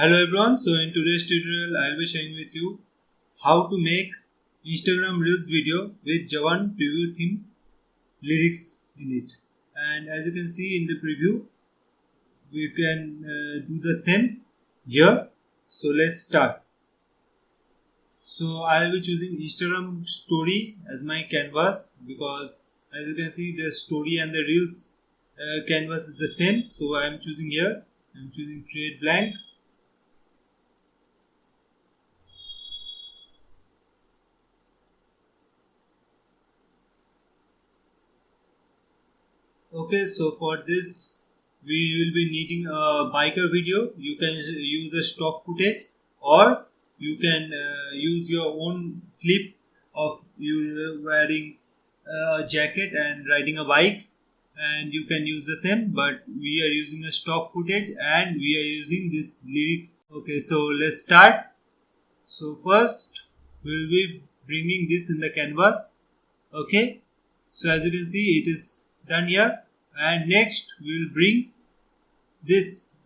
Hello everyone, so in today's tutorial I'll be sharing with you how to make Instagram Reels video with Jawan preview theme lyrics in it. And as you can see in the preview, we can do the same here. So let's start. So I'll be choosing Instagram story as my canvas because as you can see the story and the Reels canvas is the same. So I'm choosing here, I'm choosing create blank. Okay, so for this we will be needing a biker video. You can use a stock footage or you can use your own clip of you wearing a jacket and riding a bike, and you can use the same, but we are using a stock footage and we are using this lyrics. Okay, so let's start. So first we will be bringing this in the canvas. Okay, so as you can see it is done here, and next we will bring this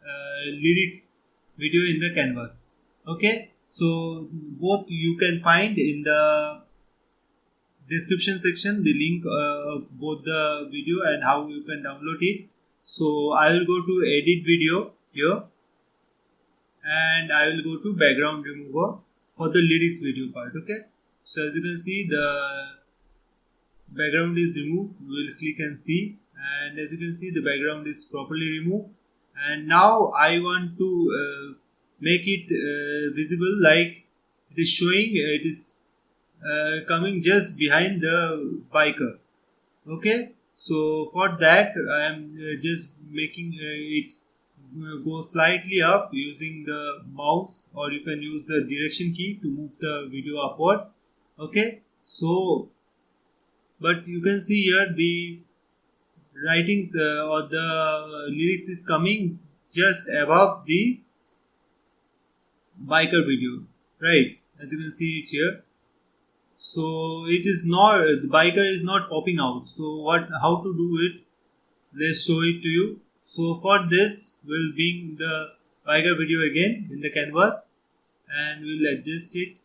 lyrics video in the canvas. Okay, so both you can find in the description section the link of both the video and how you can download it. So I will go to edit video here and I will go to background remover for the lyrics video part. Okay, so as you can see the background is removed. We will click and see, and as you can see the background is properly removed. And now I want to make it visible, like it is showing, it is coming just behind the biker. Okay, so for that I am just making it go slightly up using the mouse, or you can use the direction key to move the video upwards. Okay, so but you can see here the writings or the lyrics is coming just above the biker video, right? As you can see it here. So it is not, the biker is not popping out. So how to do it? Let's show it to you. So for this we'll bring the biker video again in the canvas and we'll adjust it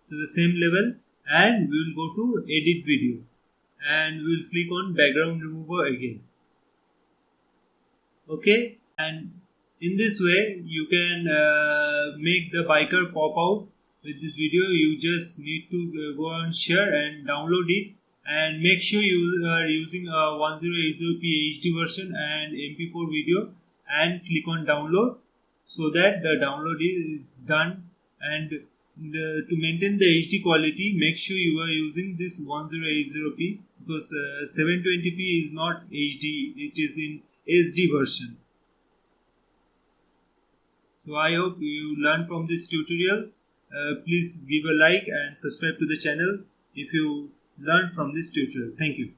to the same level, and we will go to edit video and we will click on background remover again. Okay, and in this way you can make the biker pop out with this video. You just need to go on share and download it, and make sure you are using a 1080p HD version and MP4 video, and click on download so that the download is done. And to maintain the HD quality, make sure you are using this 1080p because 720p is not HD, it is in SD version. So I hope you learned from this tutorial. Please give a like and subscribe to the channel if you learned from this tutorial. Thank you.